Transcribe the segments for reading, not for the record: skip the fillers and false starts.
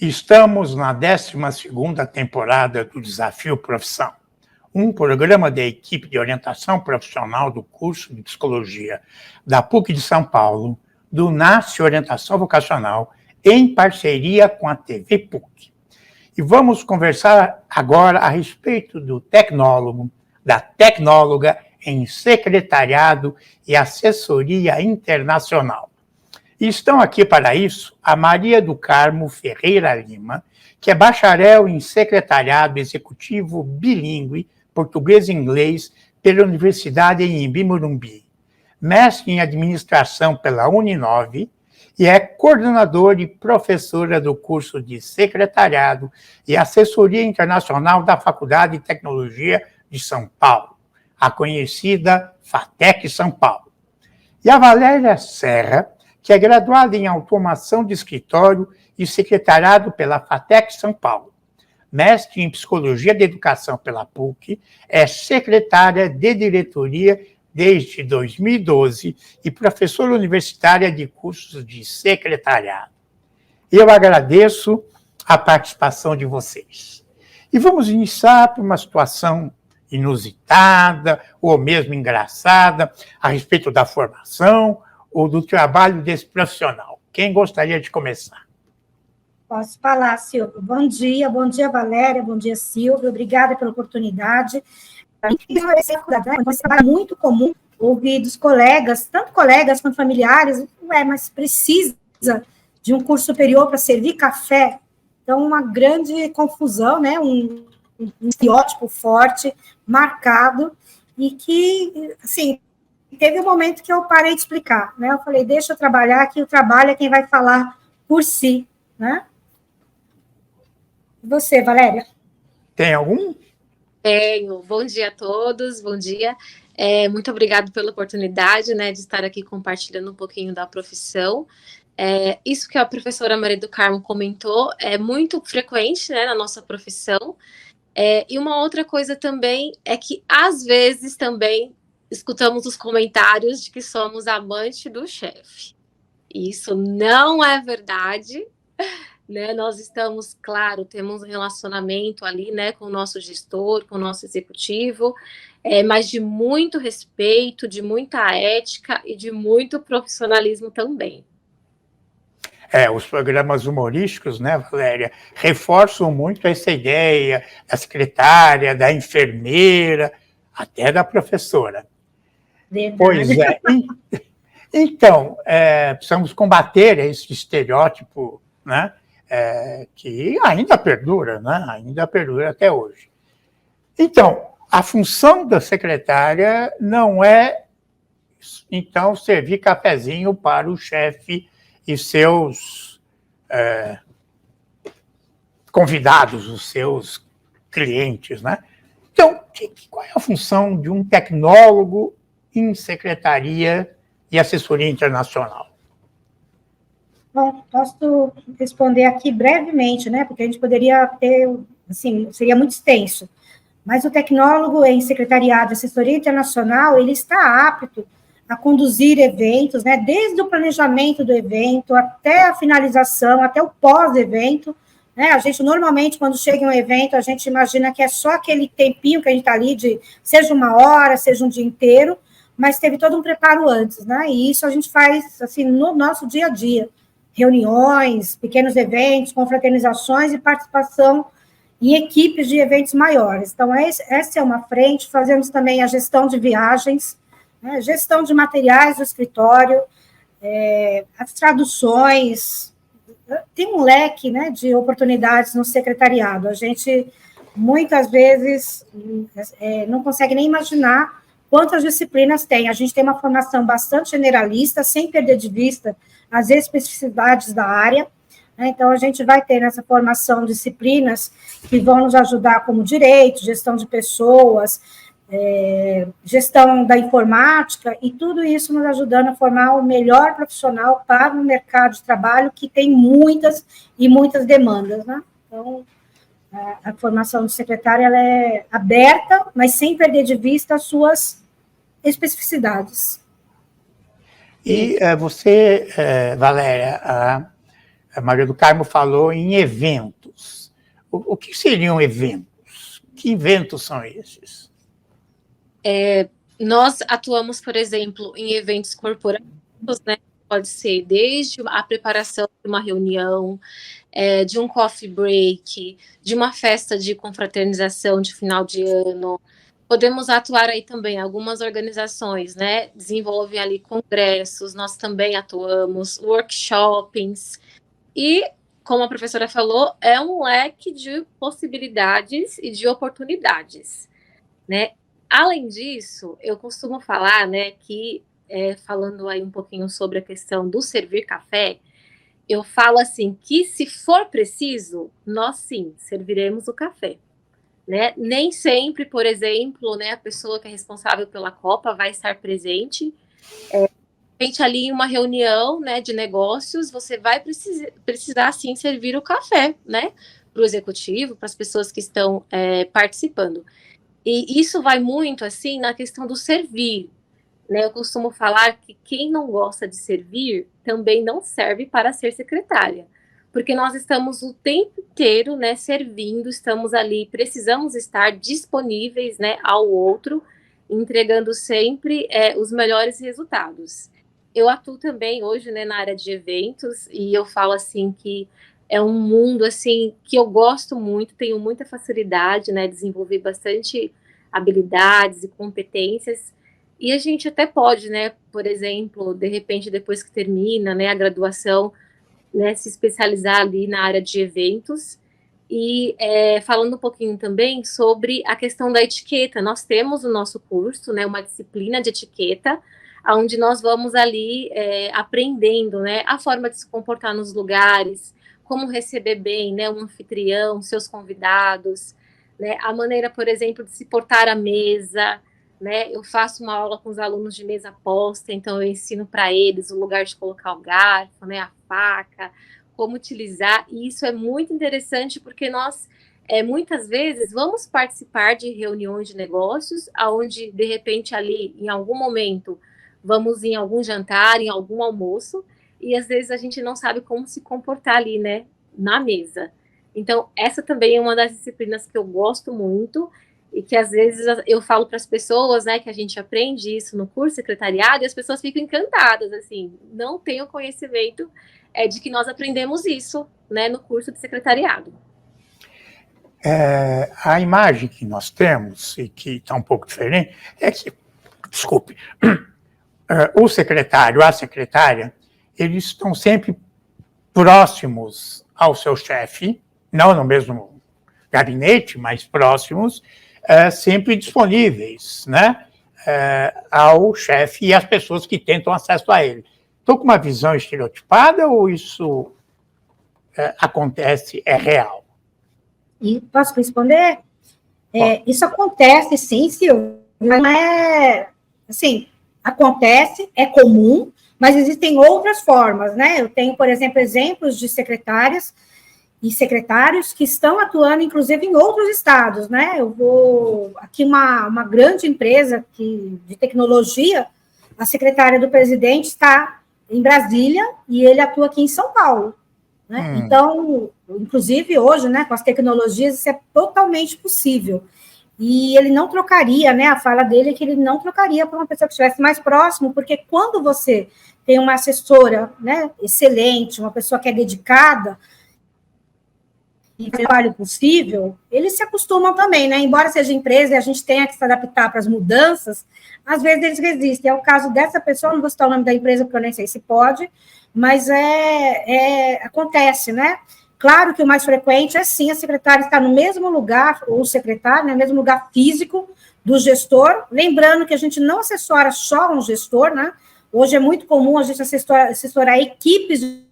Estamos na 12ª temporada do Desafio Profissão, um programa da equipe de orientação profissional do curso de Psicologia da PUC de São Paulo, do NASCE Orientação Vocacional, em parceria com a TV PUC. E vamos conversar agora a respeito do tecnólogo, da tecnóloga em secretariado e assessoria internacional. E estão aqui para isso a Maria do Carmo Ferreira Lima, que é bacharel em secretariado executivo bilíngue, português e inglês, pela Universidade em Imbi-Morumbi, mestre em administração pela Uninove e é coordenadora e professora do curso de secretariado e assessoria internacional da Faculdade de Tecnologia de São Paulo, a conhecida FATEC São Paulo. E a Valéria Serra, que é graduada em automação de escritório e secretariado pela FATEC São Paulo, mestre em psicologia da educação pela PUC, é secretária de diretoria desde 2012 e professora universitária de cursos de secretariado. Eu agradeço a participação de vocês. E vamos iniciar por uma situação inusitada ou mesmo engraçada a respeito da formação ou do trabalho desse profissional. Quem gostaria de começar? Posso falar, Silvio. Bom dia, Valéria, bom dia, Silvio. Obrigada pela oportunidade. A gente é muito comum ouvir dos colegas, tanto colegas quanto familiares, mas precisa de um curso superior para servir café. Então, uma grande confusão, né? Um estereótipo forte, marcado, e que, assim, teve um momento que eu parei de explicar, né? Eu falei, deixa eu trabalhar, que o trabalho é quem vai falar por si, né? E você, Valéria? Tem algum? Tenho. Bom dia a todos, bom dia. Muito obrigada pela oportunidade, né, de estar aqui compartilhando um pouquinho da profissão. Isso que a professora Maria do Carmo comentou é muito frequente, né, na nossa profissão. E uma outra coisa também é que, às vezes, também escutamos os comentários de que somos amante do chefe. Isso não é verdade, né? Nós estamos, claro, temos um relacionamento ali, né, com o nosso gestor, com o nosso executivo, mas de muito respeito, de muita ética e de muito profissionalismo também. Os programas humorísticos, né, Valéria, reforçam muito essa ideia da secretária, da enfermeira, até da professora. Verdade. Pois é. Então, precisamos combater esse estereótipo, né, que ainda perdura, né, ainda perdura até hoje. Então, a função da secretária não é, então, servir cafezinho para o chefe e seus convidados, os seus clientes, né? Então, qual é a função de um tecnólogo em secretaria e assessoria internacional? Bom, posso responder aqui brevemente, né? Porque a gente poderia ter, assim, seria muito extenso. Mas o tecnólogo em secretariado e assessoria internacional, ele está apto a conduzir eventos, né? Desde o planejamento do evento até a finalização, até o pós-evento, né? A gente, normalmente, quando chega em um evento, a gente imagina que é só aquele tempinho que a gente está ali, seja uma hora, seja um dia inteiro, mas teve todo um preparo antes, né? E isso a gente faz, assim, no nosso dia a dia. Reuniões, pequenos eventos, confraternizações e participação em equipes de eventos maiores. Então, essa é uma frente. Fazemos também a gestão de viagens, né? Gestão de materiais do escritório, as traduções. Tem um leque, né, de oportunidades no secretariado. A gente, muitas vezes, não consegue nem imaginar quantas disciplinas tem. A gente tem uma formação bastante generalista, sem perder de vista as especificidades da área, né? Então, a gente vai ter nessa formação disciplinas que vão nos ajudar como direito, gestão de pessoas, gestão da informática, e tudo isso nos ajudando a formar o melhor profissional para o mercado de trabalho, que tem muitas e muitas demandas, né? Então, a formação de secretária ela é aberta, mas sem perder de vista as suas especificidades. E você, Valéria, a Maria do Carmo falou em eventos. O que seriam eventos? Que eventos são esses? Nós atuamos, por exemplo, em eventos corporativos, né? Pode ser desde a preparação de uma reunião, de um coffee break, de uma festa de confraternização de final de ano. Podemos atuar aí também, algumas organizações, né, desenvolvem ali congressos, nós também atuamos, workshops, e, como a professora falou, é um leque de possibilidades e de oportunidades, né. Além disso, eu costumo falar, né, que, falando aí um pouquinho sobre a questão do servir café, eu falo assim, que se for preciso, nós sim, serviremos o café. Né? Nem sempre, por exemplo, né, a pessoa que é responsável pela Copa vai estar presente. Ali em uma reunião, né, de negócios, você vai precisar sim servir o café, né, para o executivo, para as pessoas que estão participando. E isso vai muito assim na questão do servir. Né? Eu costumo falar que quem não gosta de servir também não serve para ser secretária. Porque nós estamos o tempo inteiro, né, servindo, estamos ali, precisamos estar disponíveis, né, ao outro, entregando sempre os melhores resultados. Eu atuo também hoje, né, na área de eventos, e eu falo assim que é um mundo assim que eu gosto muito, tenho muita facilidade, né, desenvolvi bastante habilidades e competências, e a gente até pode, né, por exemplo, de repente, depois que termina, né, a graduação, né, se especializar ali na área de eventos. E falando um pouquinho também sobre a questão da etiqueta, nós temos o nosso curso, né, uma disciplina de etiqueta, onde nós vamos ali aprendendo, né, a forma de se comportar nos lugares, como receber bem, né, um anfitrião, seus convidados, né, a maneira, por exemplo, de se portar à mesa, né, eu faço uma aula com os alunos de mesa posta, então eu ensino para eles o lugar de colocar o garfo, né, a faca, como utilizar, e isso é muito interessante porque nós, muitas vezes, vamos participar de reuniões de negócios, onde, de repente, ali, em algum momento, vamos em algum jantar, em algum almoço, e às vezes a gente não sabe como se comportar ali, né, na mesa. Então, essa também é uma das disciplinas que eu gosto muito, e que às vezes eu falo para as pessoas, né, que a gente aprende isso no curso secretariado, e as pessoas ficam encantadas, assim, não têm o conhecimento de que nós aprendemos isso, né, no curso de secretariado. A imagem que nós temos, e que está um pouco diferente, é que, desculpe, o secretário, a secretária, eles estão sempre próximos ao seu chefe, não no mesmo gabinete, mas próximos, sempre disponíveis, né, ao chefe e às pessoas que tentam acesso a ele. Estou com uma visão estereotipada ou isso acontece, é real? E posso responder? Isso acontece, sim, Silvio, mas não é, assim, acontece, é comum, mas existem outras formas, né? Eu tenho, por exemplo, exemplos de secretárias e secretários que estão atuando, inclusive, em outros estados, né? Eu vou... Aqui, uma grande empresa de tecnologia, a secretária do presidente está em Brasília e ele atua aqui em São Paulo, né? Então, inclusive, hoje, né, com as tecnologias, isso é totalmente possível. E ele não trocaria, né? A fala dele é que ele não trocaria para uma pessoa que estivesse mais próximo, porque quando você tem uma assessora, né, excelente, uma pessoa que é dedicada, e trabalho possível, eles se acostumam também, né? Embora seja empresa e a gente tenha que se adaptar para as mudanças, às vezes eles resistem. É o caso dessa pessoa, não vou citar o nome da empresa, porque eu nem sei se pode, mas acontece, né? Claro que o mais frequente é sim a secretária estar no mesmo lugar, ou o secretário, no mesmo lugar físico do gestor, lembrando que a gente não assessora só um gestor, né? Hoje é muito comum a gente assessorar equipes de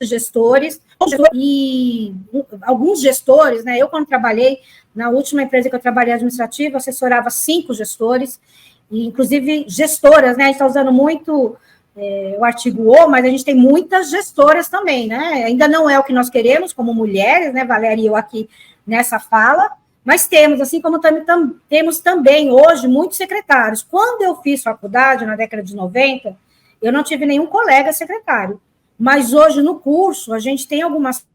gestores, e alguns gestores, né? Eu, quando trabalhei, na última empresa que eu trabalhei administrativa, assessorava 5 gestores, e inclusive gestoras, né? A gente está usando muito o artigo O, mas a gente tem muitas gestoras também, né? Ainda não é o que nós queremos, como mulheres, né? Valéria e eu aqui nessa fala, mas temos, assim como temos também hoje muitos secretários. Quando eu fiz faculdade, na década de 90, eu não tive nenhum colega secretário. mas hoje no curso a gente tem algumas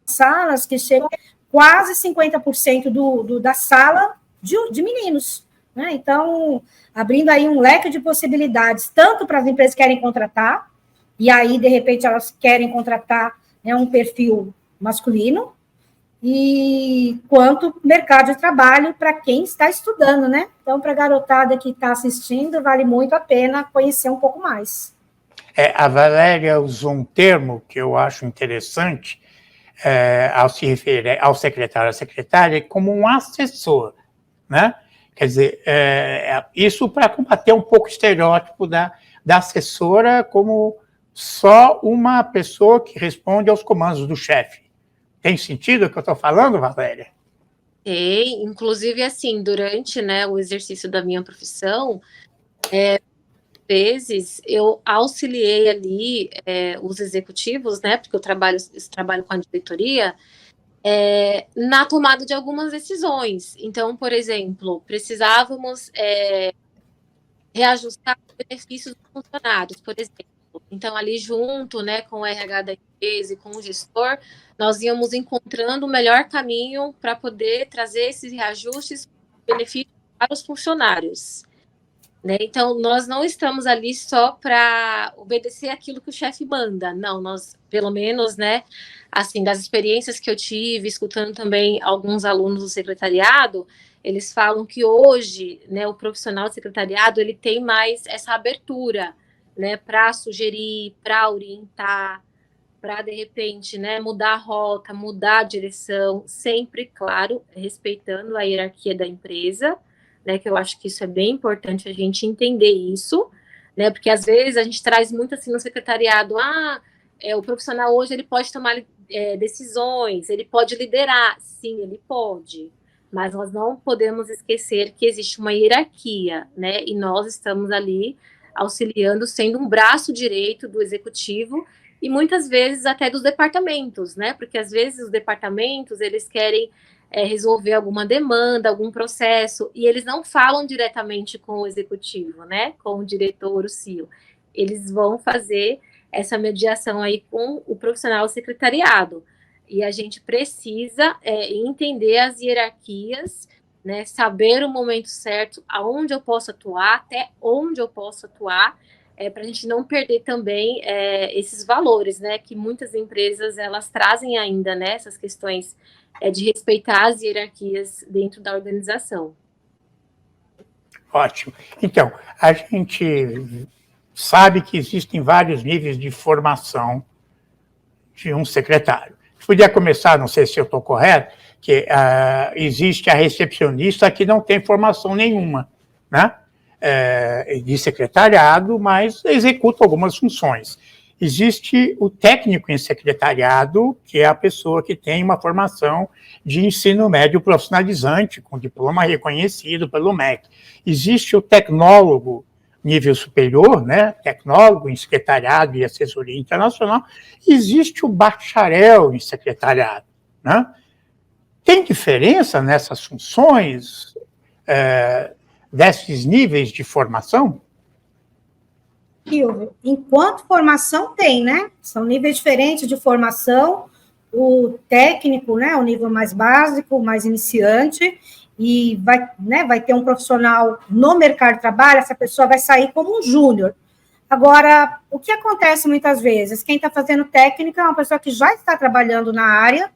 salas que chegam quase 50% da sala de meninos, né? Então, abrindo aí um leque de possibilidades, tanto para as empresas que querem contratar, e aí, de repente, elas querem contratar, né, um perfil masculino, e quanto mercado de trabalho para quem está estudando, né? Então, para a garotada que está assistindo, vale muito a pena conhecer um pouco mais. A Valéria usou um termo que eu acho interessante, ao se referir ao secretário, à secretária, como um assessor, né? Quer dizer, isso para combater um pouco o estereótipo da assessora como só uma pessoa que responde aos comandos do chefe. Tem sentido o que eu estou falando, Valéria? Tem, inclusive, assim, durante, né, o exercício da minha profissão, vezes eu auxiliei ali os executivos, né, porque eu trabalho com a diretoria, na tomada de algumas decisões. Então, por exemplo, precisávamos reajustar os benefícios dos funcionários, por exemplo. Então, ali junto, né, com o RH da empresa e com o gestor, nós íamos encontrando o melhor caminho para poder trazer esses reajustes, benefícios para os funcionários. Né? Então, nós não estamos ali só para obedecer aquilo que o chefe manda. Não, nós, pelo menos, né, assim, das experiências que eu tive, escutando também alguns alunos do secretariado, eles falam que hoje, né, o profissional de secretariado, ele tem mais essa abertura, né, para sugerir, para orientar, para, de repente, né, mudar a rota, mudar a direção, sempre, claro, respeitando a hierarquia da empresa, né, que eu acho que isso é bem importante a gente entender isso, né, porque às vezes a gente traz muito assim no secretariado, o profissional hoje ele pode tomar decisões, ele pode liderar, sim, ele pode, mas nós não podemos esquecer que existe uma hierarquia, né, e nós estamos ali auxiliando, sendo um braço direito do executivo e muitas vezes até dos departamentos, né, porque às vezes os departamentos, eles querem resolver alguma demanda, algum processo, e eles não falam diretamente com o executivo, né, com o diretor, o CEO. Eles vão fazer essa mediação aí com o profissional secretariado. E a gente precisa entender as hierarquias, né, saber o momento certo, aonde eu posso atuar, até onde eu posso atuar, para a gente não perder também esses valores, né, que muitas empresas elas trazem ainda, né, essas questões de respeitar as hierarquias dentro da organização. Ótimo. Então, a gente sabe que existem vários níveis de formação de um secretário. Podia começar, não sei se eu estou correto, que existe a recepcionista que não tem formação nenhuma, né? De secretariado, mas executa algumas funções. Existe o técnico em secretariado, que é a pessoa que tem uma formação de ensino médio profissionalizante, com diploma reconhecido pelo MEC. Existe o tecnólogo nível superior, né, tecnólogo em secretariado e assessoria internacional. Existe o bacharel em secretariado, né? Tem diferença nessas funções, desses níveis de formação? Silvio, enquanto formação tem, né? São níveis diferentes de formação, o técnico, né, o nível mais básico, mais iniciante, e vai ter um profissional no mercado de trabalho, essa pessoa vai sair como um júnior. Agora, o que acontece muitas vezes? Quem está fazendo técnica é uma pessoa que já está trabalhando na área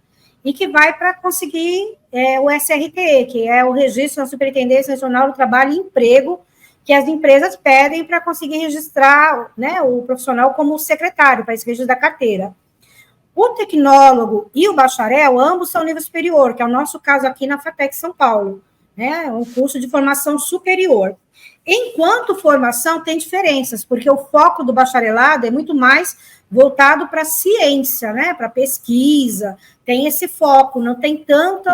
e que vai para conseguir o SRTE, que é o Registro da Superintendência Nacional do Trabalho e Emprego, que as empresas pedem para conseguir registrar, né, o profissional como secretário, para esse registro da carteira. O tecnólogo e o bacharel, ambos são nível superior, que é o nosso caso aqui na FATEC São Paulo, né, um curso de formação superior. Enquanto formação, tem diferenças, porque o foco do bacharelado é muito mais voltado para a ciência, né, para pesquisa, tem esse foco, não tem tanto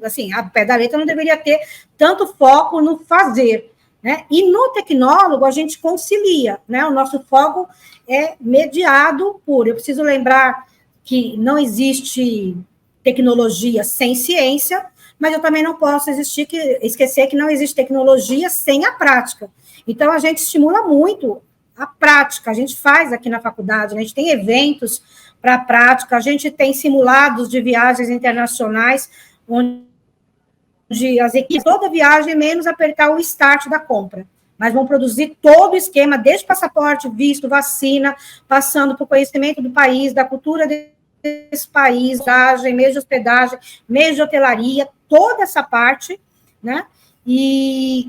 assim, a pé da letra não deveria ter tanto foco no fazer, né? E no tecnólogo a gente concilia, né? O nosso foco é mediado por, eu preciso lembrar que não existe tecnologia sem ciência, mas eu também não posso esquecer que não existe tecnologia sem a prática. Então, a gente estimula muito a prática. A gente faz aqui na faculdade, a gente tem eventos para a prática, a gente tem simulados de viagens internacionais, onde as equipes, toda viagem, menos apertar o start da compra. Mas vão produzir todo o esquema, desde passaporte, visto, vacina, passando por conhecimento do país, da cultura desse país, viagem, mês de hospedagem, mês de hotelaria, toda essa parte, né?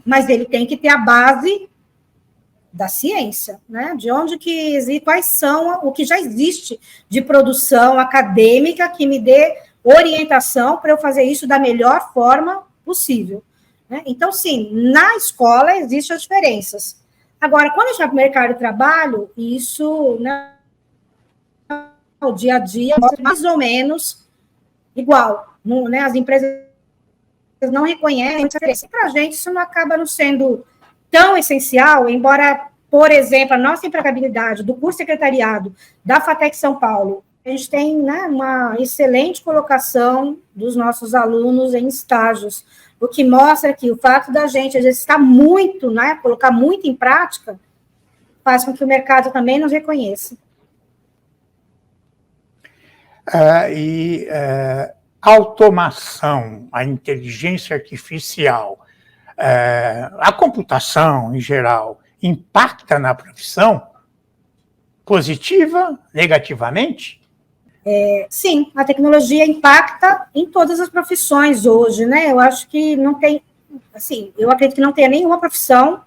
Mas ele tem que ter a base da ciência, né? De onde que existe, quais são o que já existe de produção acadêmica que me dê orientação para eu fazer isso da melhor forma possível, né? Então, sim, na escola existem as diferenças. Agora, quando a gente vai para o mercado de trabalho, isso, né, o dia a dia, mais ou menos igual, né? As empresas não reconhecem a diferença. Para a gente, isso não acaba não sendo tão essencial, embora, por exemplo, a nossa empregabilidade do curso secretariado da FATEC São Paulo, a gente tem, né, uma excelente colocação dos nossos alunos em estágios, o que mostra que o fato da gente exercitar muito, né, colocar muito em prática, faz com que o mercado também nos reconheça. Automação, a inteligência artificial, a computação, em geral, impacta na profissão? Positiva, negativamente? Sim, a tecnologia impacta em todas as profissões hoje, né? Eu acho que não tem, assim, eu acredito que não tenha nenhuma profissão,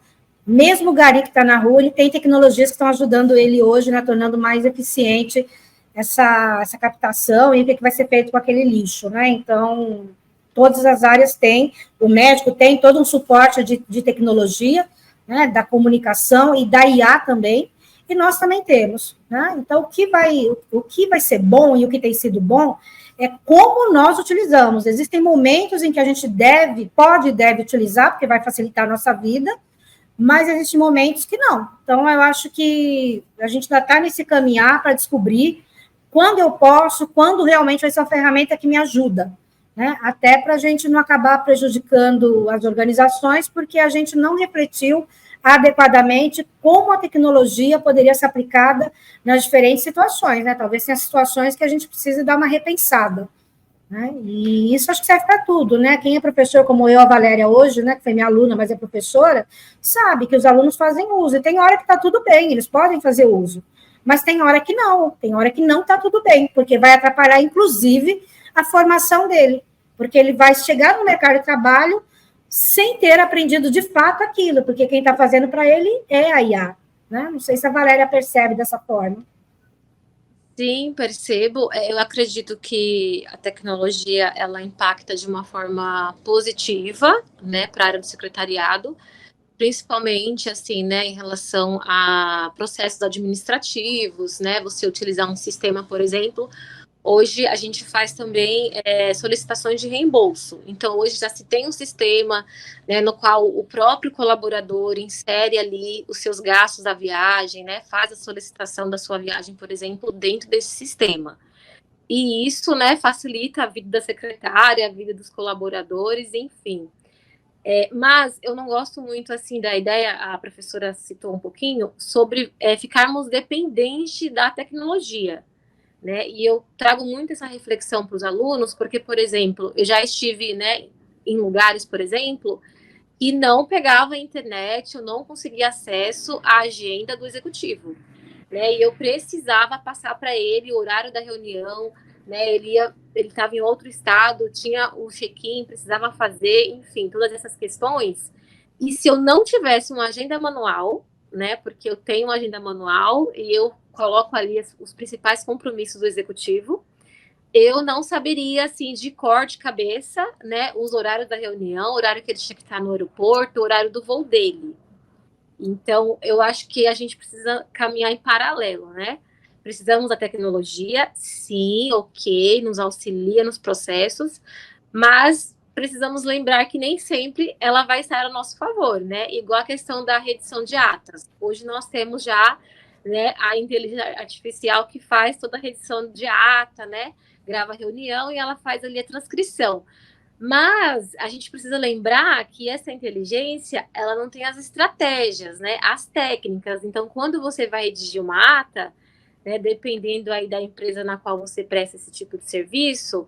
mesmo o gari que está na rua, ele tem tecnologias que estão ajudando ele hoje, né, tornando mais eficiente essa captação e o que vai ser feito com aquele lixo, né? Então, todas as áreas têm, o médico tem todo um suporte de tecnologia, né, da comunicação e da IA também, e nós também temos, né? Então, o que vai ser bom e o que tem sido bom é como nós utilizamos. Existem momentos em que a gente pode e deve utilizar, porque vai facilitar a nossa vida, mas existem momentos que não. Então, eu acho que a gente ainda está nesse caminhar para descobrir quando eu posso, quando realmente vai ser uma ferramenta que me ajuda, né? Até para a gente não acabar prejudicando as organizações, porque a gente não refletiu adequadamente como a tecnologia poderia ser aplicada nas diferentes situações, né? Talvez tenha situações que a gente precise dar uma repensada, né? E isso acho que serve para tudo, né? Quem é professor, como eu, a Valéria, hoje, né, que foi minha aluna, mas é professora, sabe que os alunos fazem uso, e tem hora que está tudo bem, eles podem fazer uso, mas tem hora que não está tudo bem, porque vai atrapalhar, inclusive, a formação dele, porque ele vai chegar no mercado de trabalho sem ter aprendido de fato aquilo, porque quem está fazendo para ele é a IA, né? Não sei se a Valéria percebe dessa forma. Sim, percebo. Eu acredito que a tecnologia, ela impacta de uma forma positiva, né, para a área do secretariado, principalmente, assim, né, em relação a processos administrativos, né, você utilizar um sistema, por exemplo. Hoje a gente faz também solicitações de reembolso. Então, hoje já se tem um sistema, né, no qual o próprio colaborador insere ali os seus gastos da viagem, né, faz a solicitação da sua viagem, por exemplo, dentro desse sistema. E isso, né, facilita a vida da secretária, a vida dos colaboradores, enfim. Mas eu não gosto muito, assim, da ideia, a professora citou um pouquinho, sobre ficarmos dependentes da tecnologia, né? E eu trago muito essa reflexão para os alunos, porque, por exemplo, eu já estive, né, em lugares, por exemplo, que não pegava a internet, eu não conseguia acesso à agenda do executivo, né? E eu precisava passar para ele o horário da reunião, né? Ele estava em outro estado, tinha o check-in, precisava fazer, enfim, todas essas questões. E se eu não tivesse uma agenda manual, né? Porque eu tenho uma agenda manual e eu coloco ali os principais compromissos do executivo, eu não saberia, assim, de cor de cabeça, né, os horários da reunião, o horário que ele tinha que estar no aeroporto, o horário do voo dele. Então, eu acho que a gente precisa caminhar em paralelo, né? Precisamos da tecnologia, sim, ok, nos auxilia nos processos, mas precisamos lembrar que nem sempre ela vai estar a nosso favor, né? Igual a questão da redição de atas. Hoje nós temos já, né, a inteligência artificial que faz toda a redição de ata, né? Grava a reunião e ela faz ali a transcrição. Mas a gente precisa lembrar que essa inteligência, ela não tem as estratégias, né? As técnicas. Então, quando você vai redigir uma ata, né, dependendo aí da empresa na qual você presta esse tipo de serviço,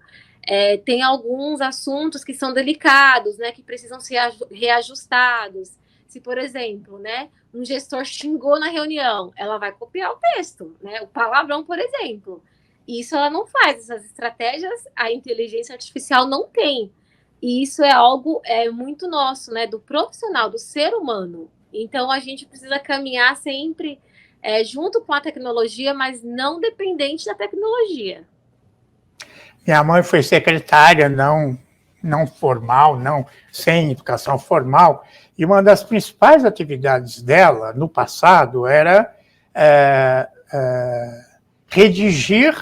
tem alguns assuntos que são delicados, né? Que precisam ser reajustados. Se, por exemplo, né, um gestor xingou na reunião, ela vai copiar o texto, né? O palavrão, por exemplo. Isso ela não faz, essas estratégias a inteligência artificial não tem. E isso é algo muito nosso, né? Do profissional, do ser humano. Então a gente precisa caminhar sempre junto com a tecnologia, mas não dependente da tecnologia. Minha mãe foi secretária, não formal, não sem educação formal, e uma das principais atividades dela no passado era redigir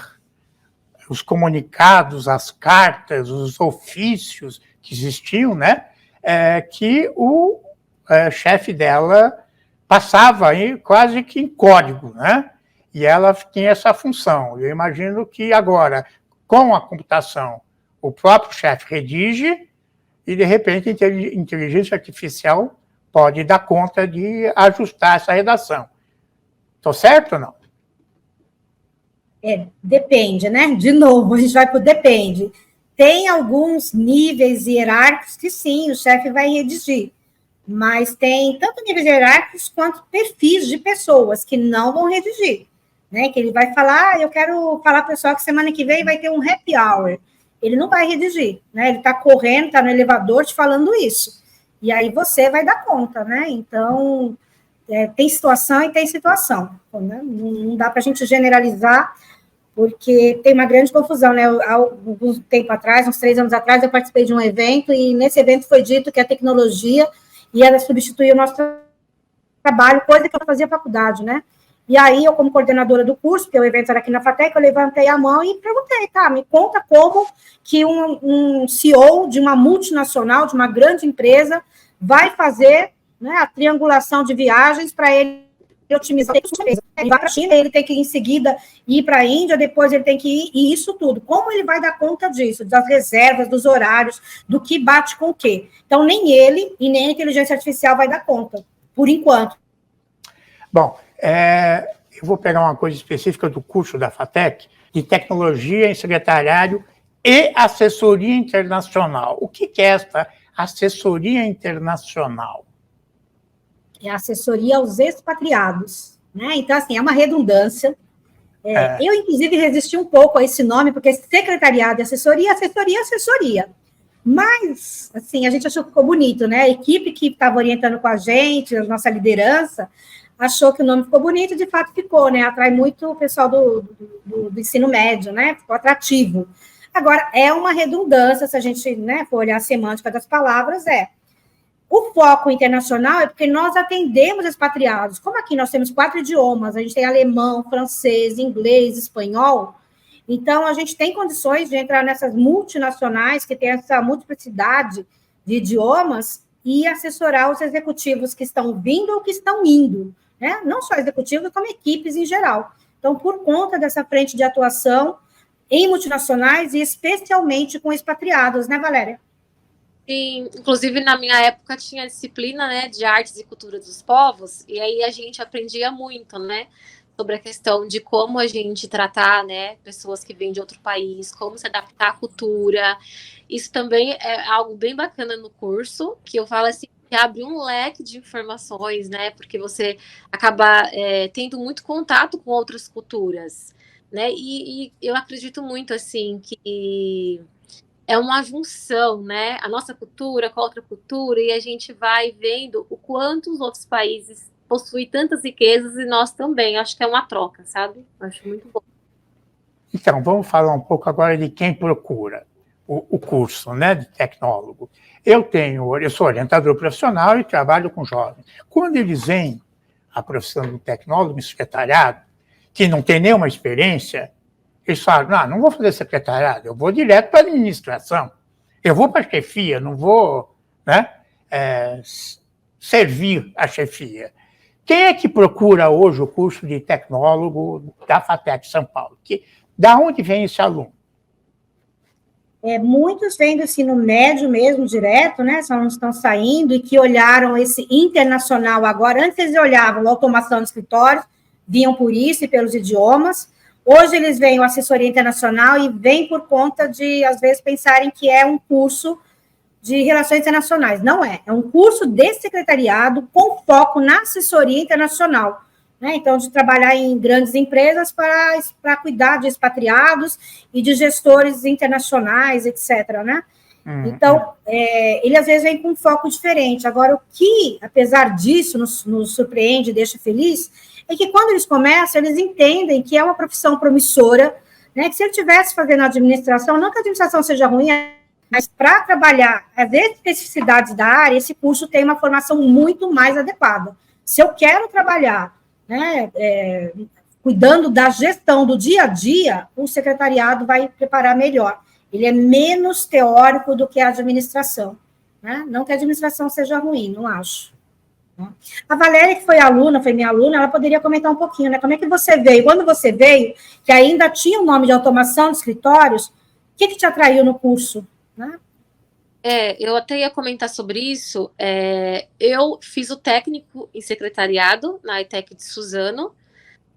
os comunicados, as cartas, os ofícios que existiam, né? Que o chefe dela passava aí quase que em código, né? E ela tinha essa função. Eu imagino que agora, com a computação, o próprio chefe redige e, de repente, a inteligência artificial pode dar conta de ajustar essa redação. Estou certo ou não? Depende, né? De novo, a gente vai para o depende. Tem alguns níveis hierárquicos que sim, o chefe vai redigir, mas tem tanto níveis hierárquicos quanto perfis de pessoas que não vão redigir, né? Que ele vai falar, eu quero falar para o pessoal que semana que vem vai ter um happy hour. Ele não vai redigir, né? Ele está correndo, está no elevador te falando isso. E aí você vai dar conta, né? Então, tem situação e tem situação, né? Não dá para a gente generalizar, porque tem uma grande confusão, né? Há algum tempo atrás, uns 3 anos atrás, eu participei de um evento, e nesse evento foi dito que a tecnologia ia substituir o nosso trabalho, coisa que eu fazia faculdade, né? E aí, eu, como coordenadora do curso, porque o evento era aqui na FATEC, eu levantei a mão e perguntei, tá, me conta como que um CEO de uma multinacional, de uma grande empresa, vai fazer, né, a triangulação de viagens para ele otimizar. Ele vai para a China, ele tem que em seguida ir para a Índia, depois ele tem que ir, e isso tudo. Como ele vai dar conta disso? Das reservas, dos horários, do que bate com o quê? Então, nem ele e nem a inteligência artificial vai dar conta, por enquanto. Bom, eu vou pegar uma coisa específica do curso da FATEC, de tecnologia em secretariado e assessoria internacional. O que é esta assessoria internacional? É assessoria aos expatriados, né? Então, assim, é uma redundância. Eu, inclusive, resisti um pouco a esse nome, porque secretariado e assessoria. Mas, assim, a gente achou que ficou bonito, né? A equipe que estava orientando com a gente, a nossa liderança, achou que o nome ficou bonito, e de fato ficou, né? Atrai muito o pessoal do ensino médio, né? Ficou atrativo. Agora, é uma redundância, se a gente, né, for olhar a semântica das palavras, O foco internacional é porque nós atendemos expatriados. Como aqui nós temos 4 idiomas, a gente tem alemão, francês, inglês, espanhol, então a gente tem condições de entrar nessas multinacionais que têm essa multiplicidade de idiomas e assessorar os executivos que estão vindo ou que estão indo, né? Não só executivos, como equipes em geral. Então, por conta dessa frente de atuação em multinacionais e especialmente com expatriados, né, Valéria? Sim, inclusive na minha época tinha disciplina, né, de artes e cultura dos povos, e aí a gente aprendia muito, né, sobre a questão de como a gente tratar, né, pessoas que vêm de outro país, como se adaptar à cultura. Isso também é algo bem bacana no curso, que eu falo assim, que abre um leque de informações, né, porque você acaba tendo muito contato com outras culturas, né, e eu acredito muito, assim, que é uma junção, né? A nossa cultura com a outra cultura, e a gente vai vendo o quanto os outros países possuem tantas riquezas e nós também. Acho que é uma troca, sabe? Acho muito bom. Então, vamos falar um pouco agora de quem procura o curso, né, de tecnólogo. Eu sou orientador profissional e trabalho com jovens. Quando eles vêm à profissão de tecnólogo em secretariado, que não tem nenhuma experiência, eles falam, não vou fazer secretariado, eu vou direto para a administração, eu vou para a chefia, não vou, né, servir a chefia. Quem é que procura hoje o curso de tecnólogo da FATEC São Paulo? Da onde vem esse aluno? muitos vêm do ensino médio mesmo, direto, né? São alunos que estão saindo e que olharam esse internacional agora. Antes eles olhavam a automação de escritórios, vinham por isso e pelos idiomas. Hoje eles veem a assessoria internacional e vêm por conta de, às vezes, pensarem que é um curso de relações internacionais. Não é. É um curso de secretariado com foco na assessoria internacional. Né? Então, de trabalhar em grandes empresas para cuidar de expatriados e de gestores internacionais, etc. Né? Então, ele às vezes vem com um foco diferente. Agora, o que, apesar disso, nos surpreende e deixa feliz, é que quando eles começam, eles entendem que é uma profissão promissora, né? Que se ele estivesse fazendo administração, não que a administração seja ruim, mas para trabalhar as especificidades da área, esse curso tem uma formação muito mais adequada. Se eu quero trabalhar, né, cuidando da gestão do dia a dia, o secretariado vai preparar melhor. Ele é menos teórico do que a administração. Né? Não que a administração seja ruim, não acho. A Valéria, que foi minha aluna, ela poderia comentar um pouquinho, né? Como é que você veio? Quando você veio, que ainda tinha o nome de automação de escritórios, o que te atraiu no curso? Né? Eu até ia comentar sobre isso. Eu fiz o técnico em secretariado na ETEC de Suzano,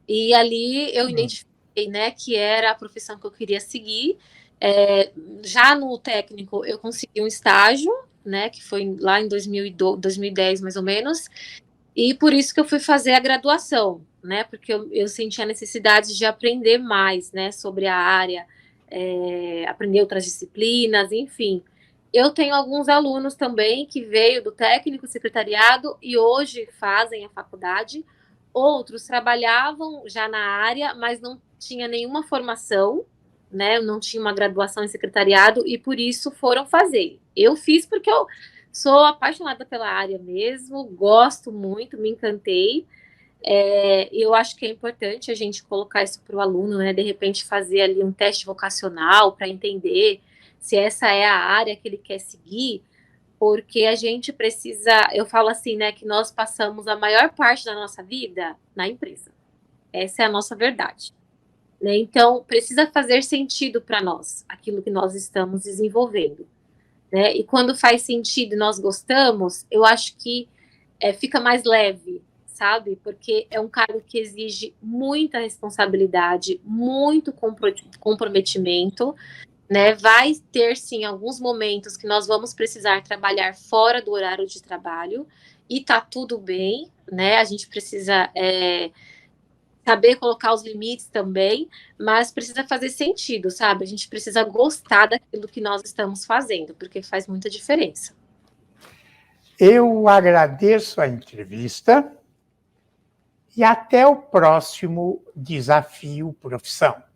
e ali eu identifiquei, né, que era a profissão que eu queria seguir. Já no técnico, eu consegui um estágio, né, que foi lá em 2010, mais ou menos, e por isso que eu fui fazer a graduação, né, porque eu senti a necessidade de aprender mais, né, sobre a área, aprender outras disciplinas, enfim. Eu tenho alguns alunos também que veio do técnico secretariado e hoje fazem a faculdade. Outros trabalhavam já na área, mas não tinha nenhuma formação, né? Não tinha uma graduação em secretariado e por isso foram fazer. Eu fiz porque eu sou apaixonada pela área mesmo, gosto muito, me encantei. Eu acho que é importante a gente colocar isso para o aluno, né? De repente fazer ali um teste vocacional para entender se essa é a área que ele quer seguir, porque a gente precisa, eu falo assim, né, que nós passamos a maior parte da nossa vida na empresa. Essa é a nossa verdade. Né? Então, precisa fazer sentido para nós, aquilo que nós estamos desenvolvendo. Né? E quando faz sentido e nós gostamos, eu acho que fica mais leve, sabe? Porque é um cargo que exige muita responsabilidade, muito comprometimento, né? Vai ter, sim, alguns momentos que nós vamos precisar trabalhar fora do horário de trabalho, e tá tudo bem, né? A gente precisa saber colocar os limites também, mas precisa fazer sentido, sabe? A gente precisa gostar daquilo que nós estamos fazendo, porque faz muita diferença. Eu agradeço a entrevista e até o próximo Desafio Profissão.